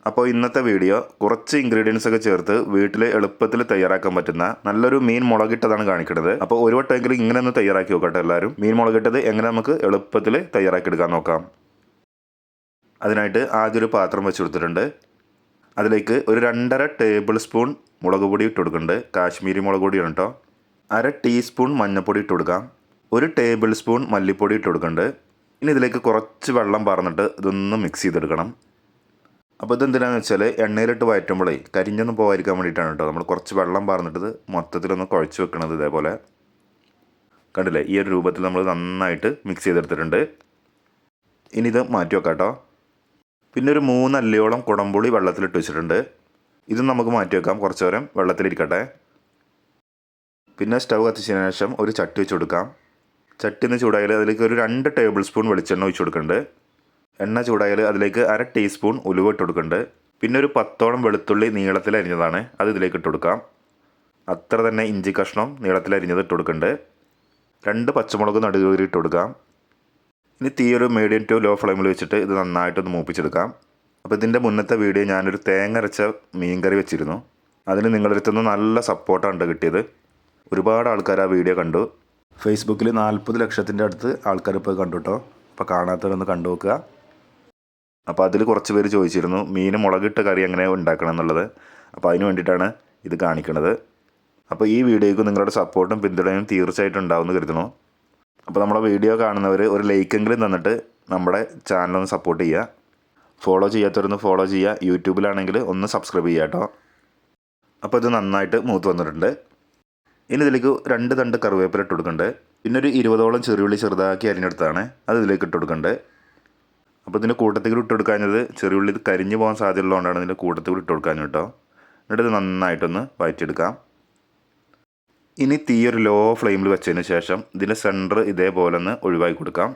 അപ്പോൾ ഇന്നത്തെ വീഡിയോ കുറച്ച് ഇൻഗ്രീഡിയൻസ് ഒക്കെ ചേർത്ത് വീട്ടിൽ എളുപ്പത്തിൽ തയ്യാറാക്കാൻ പറ്റുന്ന നല്ലൊരു മീൻ മുളകിട്ടതാണ് കാണിക്കുന്നത്. അപ്പോൾ ഒരു വട്ടമെങ്കിലും ഇങ്ങനെ ഒന്ന് തയ്യാറാക്കി നോക്കട്ടെ എല്ലാവരും. മീൻ മുളകിട്ടത് എങ്ങനെ നമുക്ക് എളുപ്പത്തിൽ തയ്യാറാക്കി എടുക്കാൻ നോക്കാം. അതിനായിട്ട് ആദ്യം ഒരു പാത്രം വെച്ച് കൊടുത്തിട്ടുണ്ട്. അതിലേക്ക് ഒരു 2.5 ടേബിൾ സ്പൂൺ മുളക് പൊടി ഇട്ട് കൊടുക്കുന്നുണ്ട്. കാശ്മീരി മുളക് പൊടിയാണ് കേട്ടോ. 1/2 ടീസ്പൂൺ മഞ്ഞൾപ്പൊടി ഇട്ട് കൊടുക്കാം. 1 ടേബിൾ സ്പൂൺ മല്ലിപ്പൊടി ഇട്ട് കൊടുക്കുന്നുണ്ട്. ഇനി ഇതിലേക്ക് കുറച്ച് വെള്ളം പാർന്നിട്ട് ഇതൊന്ന് മിക്സ് ചെയ്തെടുക്കണം. അപ്പോൾ ഇതെന്തിനാണെന്ന് വെച്ചാൽ എണ്ണയിലിട്ട് വഴറ്റുമ്പോഴേ കരിഞ്ഞൊന്നും പോകാതിരിക്കാൻ വേണ്ടിയിട്ടാണ് കേട്ടോ. നമ്മൾ കുറച്ച് വെള്ളം പാർന്നിട്ട് ഇത് മൊത്തത്തിലൊന്ന് കുഴച്ച് വെക്കണത്. ഇതേപോലെ കണ്ടില്ലേ, ഈ ഒരു രൂപത്തിൽ നമ്മൾ നന്നായിട്ട് മിക്സ് ചെയ്തെടുത്തിട്ടുണ്ട്. ഇനി ഇത് മാറ്റി വെക്കാം കേട്ടോ. പിന്നെ ഒരു 3 അല്ലിയോളം കുടംപുളി വെള്ളത്തിലിട്ട് വെച്ചിട്ടുണ്ട്. ഇതും നമുക്ക് മാറ്റി വെക്കാം, കുറച്ച് നേരം വെള്ളത്തിലിരിക്കട്ടെ. പിന്നെ സ്റ്റവ് കത്തിച്ചതിന് ശേഷം ഒരു ചട്ടി വെച്ച് കൊടുക്കാം. ചട്ടി ഒന്ന് ചൂടായാൽ അതിലേക്ക് ഒരു 2 ടേബിൾ സ്പൂൺ വെളിച്ചെണ്ണ ഒഴിച്ച് കൊടുക്കുന്നുണ്ട്. എണ്ണ ചൂടായാൽ അതിലേക്ക് 1/2 ടീസ്പൂൺ ഉലുവ ഇട്ട് കൊടുക്കുന്നുണ്ട്. പിന്നെ ഒരു 10ഓളം വെളുത്തുള്ളി നീളത്തിൽ അരിഞ്ഞതാണ്, അത് ഇതിലേക്ക് ഇട്ട് കൊടുക്കാം. അത്ര തന്നെ ഇഞ്ചി കഷ്ണം നീളത്തിൽ അരിഞ്ഞത് ഇട്ട് കൊടുക്കുന്നുണ്ട്. 2 പച്ചമുളക് നടുകീറി ഇട്ട് കൊടുക്കാം. ഇനി തീ ഒരു മീഡിയം ടു ലോ ഫ്ലെയിമിൽ വെച്ചിട്ട് ഇത് നന്നായിട്ടൊന്ന് മൂപ്പിച്ചെടുക്കാം. അപ്പോൾ ഇതിൻ്റെ മുന്നത്തെ വീഡിയോ ഞാനൊരു തേങ്ങ അരച്ച മീൻകറി വെച്ചിരുന്നു. അതിന് നിങ്ങളുടെ അടുത്തുനിന്ന് നല്ല സപ്പോർട്ടാണ് കിട്ടിയത്. ഒരുപാട് ആൾക്കാർ ആ വീഡിയോ കണ്ടു. ഫേസ്ബുക്കിൽ 40 ലക്ഷത്തിൻ്റെ അടുത്ത് ആൾക്കാർ ഇപ്പോൾ കണ്ടു കേട്ടോ. അപ്പോൾ കാണാത്തവരൊന്ന് കണ്ടു നോക്കുക. അപ്പോൾ അതിൽ കുറച്ച് പേര് ചോദിച്ചിരുന്നു മീൻ മുളകിട്ട കറി എങ്ങനെ ഉണ്ടാക്കണം എന്നുള്ളത്. അപ്പോൾ അതിന് വേണ്ടിയിട്ടാണ് ഇത് കാണിക്കുന്നത്. അപ്പോൾ ഈ വീഡിയോയ്ക്ക് നിങ്ങളുടെ സപ്പോർട്ടും പിന്തുണയും തീർച്ചയായിട്ടും ഉണ്ടാവുമെന്ന് കരുതുന്നു. അപ്പോൾ നമ്മുടെ വീഡിയോ കാണുന്നവർ ഒരു ലൈക്കെങ്കിലും തന്നിട്ട് നമ്മുടെ ചാനലൊന്ന് സപ്പോർട്ട് ചെയ്യുക. ഫോളോ ചെയ്യാത്തവരൊന്ന് ഫോളോ ചെയ്യുക. യൂട്യൂബിലാണെങ്കിൽ ഒന്ന് സബ്സ്ക്രൈബ് ചെയ്യുക കേട്ടോ. അപ്പോൾ ഇത് നന്നായിട്ട് മൂത്ത് വന്നിട്ടുണ്ട്. ഇനി ഇതിലേക്ക് 2 തണ്ട് കറിവേപ്പില ഇട്ട് കൊടുക്കുന്നുണ്ട്. പിന്നെ ഒരു 20ഓളം ചെറിയുള്ളി ചെറുതാക്കി അരിഞ്ഞെടുത്താണ്, അത് ഇതിലേക്ക് ഇട്ട് കൊടുക്കുന്നുണ്ട്. അപ്പോൾ ഇതിൻ്റെ കൂട്ടത്തിൽ ഇട്ട് കൊടുക്കാഞ്ഞത് ചെറിയുള്ളി ഇത് കരിഞ്ഞു പോകാൻ സാധ്യതയുള്ളതുകൊണ്ടാണ് ഇതിൻ്റെ കൂട്ടത്തിൽ ഇട്ട് കൊടുക്കാഞ്ഞു കേട്ടോ. എന്നിട്ട് ഇത് നന്നായിട്ടൊന്ന് വഴറ്റിയെടുക്കാം. ഇനി തീ ഒരു ലോ ഫ്ലെയിമിൽ വെച്ചതിന് ശേഷം ഇതിൻ്റെ സെൻറ്റർ ഇതേപോലെ ഒന്ന് ഒഴിവാക്കി കൊടുക്കാം.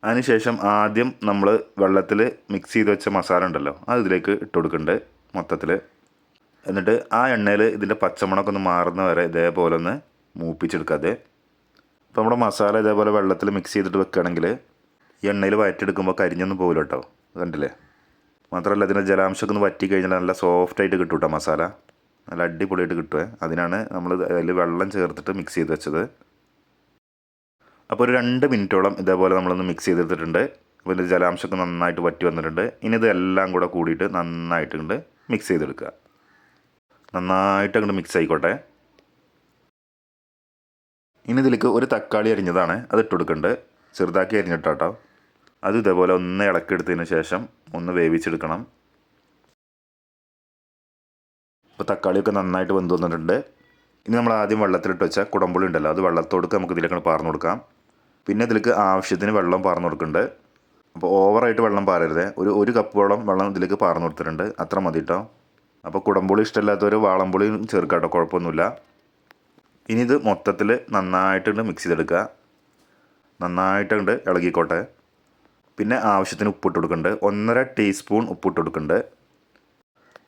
അതിനുശേഷം ആദ്യം നമ്മൾ വെള്ളത്തിൽ മിക്സ് ചെയ്ത് വെച്ച മസാല ഉണ്ടല്ലോ, അത് ഇതിലേക്ക് ഇട്ട് കൊടുക്കുന്നുണ്ട് മൊത്തത്തിൽ. എന്നിട്ട് ആ എണ്ണയിൽ ഇതിൻ്റെ പച്ചമണമൊക്കെ ഒന്ന് മാറുന്ന വരെ ഇതേപോലെ ഒന്ന് മൂപ്പിച്ചെടുക്കാതെ. അപ്പോൾ നമ്മുടെ മസാല ഇതേപോലെ വെള്ളത്തിൽ മിക്സ് ചെയ്തിട്ട് വെക്കുകയാണെങ്കിൽ ഈ എണ്ണയിൽ വഴറ്റിയെടുക്കുമ്പോൾ കരിഞ്ഞൊന്നും പോകില്ല കേട്ടോ. കണ്ടില്ലേ? മാത്രമല്ല ഇതിൻ്റെ ജലാംശമൊക്കെ ഒന്ന് വറ്റി കഴിഞ്ഞാൽ നല്ല സോഫ്റ്റായിട്ട് കിട്ടും കേട്ടോ. മസാല നല്ല അടിപൊളിയായിട്ട് കിട്ടുമേ. അതിനാണ് നമ്മൾ അതിൽ വെള്ളം ചേർത്തിട്ട് മിക്സ് ചെയ്ത് വെച്ചത്. അപ്പോൾ ഒരു 2 മിനിറ്റോളം ഇതേപോലെ നമ്മളൊന്ന് മിക്സ് ചെയ്തെടുത്തിട്ടുണ്ട്. അപ്പോൾ ഇതിൻ്റെ ജലാംശമൊക്കെ നന്നായിട്ട് വറ്റി വന്നിട്ടുണ്ട്. ഇനി ഇതെല്ലാം കൂടെ കൂടിയിട്ട് നന്നായിട്ട് കൊണ്ട് മിക്സ് ചെയ്തെടുക്കുക. നന്നായിട്ട് അങ്ങോട്ട് മിക്സ് ആയിക്കോട്ടെ. ഇനി ഇതിലേക്ക് ഒരു തക്കാളി അരിഞ്ഞതാണ്, അത് ഇട്ട് കൊടുക്കുന്നുണ്ട്. ചെറുതാക്കി അരിഞ്ഞിട്ടോ. അത് ഇതേപോലെ ഒന്ന് ഇളക്കിയെടുത്തതിന് ശേഷം ഒന്ന് വേവിച്ചെടുക്കണം. ഇപ്പോൾ തക്കാളിയൊക്കെ നന്നായിട്ട് വെന്ത് വന്നിട്ടുണ്ട്. ഇനി നമ്മൾ ആദ്യം വെള്ളത്തിലിട്ട് വെച്ചാൽ കുടംപുളി ഉണ്ടല്ലോ, അത് വെള്ളത്തോടുക്ക് നമുക്ക് ഇതിലേക്ക് പാർന്ന് കൊടുക്കാം. പിന്നെ ഇതിലേക്ക് ആവശ്യത്തിന് വെള്ളം പാർന്ന് കൊടുക്കുന്നുണ്ട്. അപ്പോൾ ഓവറായിട്ട് വെള്ളം പാരരുത്. ഒരു കപ്പോളം വെള്ളം ഇതിലേക്ക് പാർന്ന് കൊടുത്തിട്ടുണ്ട്, അത്ര മതി കേട്ടോ. അപ്പോൾ കുടംപുളി ഇഷ്ടമില്ലാത്തവർ വാളംപുളിയും ചേർക്കാം കേട്ടോ, കുഴപ്പമൊന്നുമില്ല. ഇനി ഇത് മൊത്തത്തിൽ നന്നായിട്ട് മിക്സ് ചെയ്തെടുക്കുക. നന്നായിട്ട് ഇളകിക്കോട്ടെ. പിന്നെ ആവശ്യത്തിന് ഉപ്പിട്ട് കൊടുക്കുന്നുണ്ട്. 1.5 ടീസ്പൂൺ ഉപ്പിട്ട് കൊടുക്കുന്നുണ്ട്.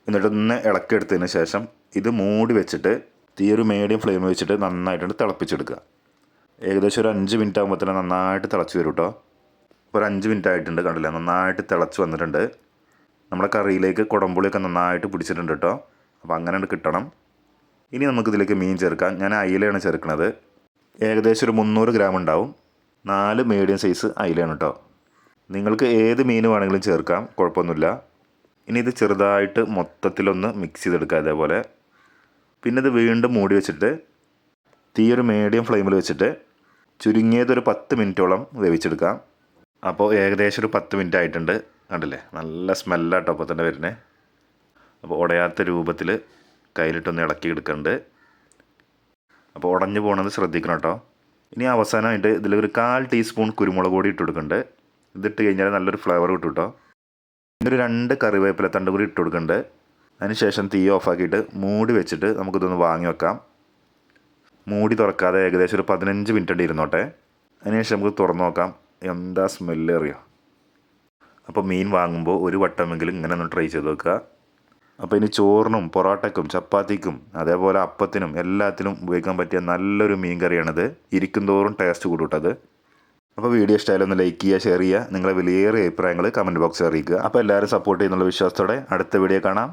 എന്നിട്ടൊന്ന് ഇളക്കിയെടുത്തതിന് ശേഷം ഇത് മൂടി വെച്ചിട്ട് തീ ഒരു മീഡിയം ഫ്ലെയിം വെച്ചിട്ട് നന്നായിട്ട് തിളപ്പിച്ചെടുക്കുക. ഏകദേശം ഒരു 5 മിനിറ്റ് ആകുമ്പോൾ തന്നെ നന്നായിട്ട് തിളച്ച് വരും കേട്ടോ. ഇപ്പോൾ ഒരു 5 മിനിറ്റ് ആയിട്ടുണ്ട്, കണ്ടില്ല, നന്നായിട്ട് തിളച്ച് വന്നിട്ടുണ്ട്. നമ്മുടെ കറിയിലേക്ക് കുടംപുളിയൊക്കെ നന്നായിട്ട് പിടിച്ചിട്ടുണ്ട് കേട്ടോ. അപ്പോൾ അങ്ങനെ കിട്ടണം. ഇനി നമുക്കിതിലേക്ക് മീൻ ചേർക്കാം. ഞാൻ അയിലയാണ് ചേർക്കുന്നത്. ഏകദേശം ഒരു 300 ഗ്രാം ഉണ്ടാവും. 4 മീഡിയം സൈസ് അയിലയാണ് കേട്ടോ. നിങ്ങൾക്ക് ഏത് മീൻ വേണമെങ്കിലും ചേർക്കാം, കുഴപ്പമൊന്നുമില്ല. ഇനി ഇത് ചെറുതായിട്ട് മൊത്തത്തിലൊന്ന് മിക്സ് ചെയ്തെടുക്കുക ഇതേപോലെ. പിന്നെ ഇത് വീണ്ടും മൂടി വെച്ചിട്ട് തീ ഒരു മീഡിയം ഫ്ലെയിമിൽ വെച്ചിട്ട് ചുരുങ്ങിയതൊരു 10 മിനിറ്റോളം വേവിച്ചെടുക്കാം. അപ്പോൾ ഏകദേശം ഒരു 10 മിനിറ്റ് ആയിട്ടുണ്ട്. കണ്ടില്ലേ, നല്ല സ്മെല്ലാട്ടോ അപ്പോൾ തന്നെ വരുന്നത്. അപ്പോൾ ഉടയാത്ത രൂപത്തിൽ കയ്യിലിട്ടൊന്ന് ഇളക്കി എടുക്കുന്നുണ്ട്. അപ്പോൾ ഉടഞ്ഞു പോകണത് ശ്രദ്ധിക്കണം കേട്ടോ. ഇനി അവസാനമായിട്ട് ഇതിലൊരു 1/4 ടീസ്പൂൺ കുരുമുളക് പൊടി ഇട്ട് കൊടുക്കുന്നുണ്ട്. ഇതിട്ട് കഴിഞ്ഞാൽ നല്ലൊരു ഫ്ലേവർ കിട്ടും കേട്ടോ. ഇന്നൊരു 2 കറിവേപ്പില തണ്ട് കൂടി ഇട്ട് കൊടുക്കുന്നുണ്ട്. അതിനുശേഷം തീ ഓഫാക്കിയിട്ട് മൂടി വെച്ചിട്ട് നമുക്കിതൊന്ന് വാങ്ങി വെക്കാം. മൂടി തുറക്കാതെ ഏകദേശം ഒരു 15 മിനിറ്റ് ഇരുന്നോട്ടെ. അതിനുശേഷം നമുക്ക് തുറന്നു നോക്കാം. എന്താ സ്മെല്ല് അറിയോ. അപ്പോൾ മീൻ വാങ്ങുമ്പോൾ ഒരു വട്ടമെങ്കിലും ഇങ്ങനെ ഒന്ന് ട്രൈ ചെയ്ത് നോക്കുക. അപ്പോൾ ഇനി ചോറിനും പൊറോട്ടയ്ക്കും ചപ്പാത്തിക്കും അതേപോലെ അപ്പത്തിനും എല്ലാത്തിനും ഉപയോഗിക്കാൻ പറ്റിയ നല്ലൊരു മീൻ കറിയാണിത്. ഇരിക്കും തോറും ടേസ്റ്റ് കൂട്ടത്. അപ്പോൾ വീഡിയോ ഇഷ്ടമായാലും ഒന്ന് ലൈക്ക് ചെയ്യുക, ഷെയർ ചെയ്യുക, നിങ്ങളെ വിലയേറിയ അഭിപ്രായങ്ങൾ കമൻറ്റ് ബോക്സിൽ അറിയിക്കുക. അപ്പോൾ എല്ലാവരും സപ്പോർട്ട് ചെയ്യുന്നുള്ള വിശ്വാസത്തോടെ അടുത്ത വീഡിയോ കാണാം.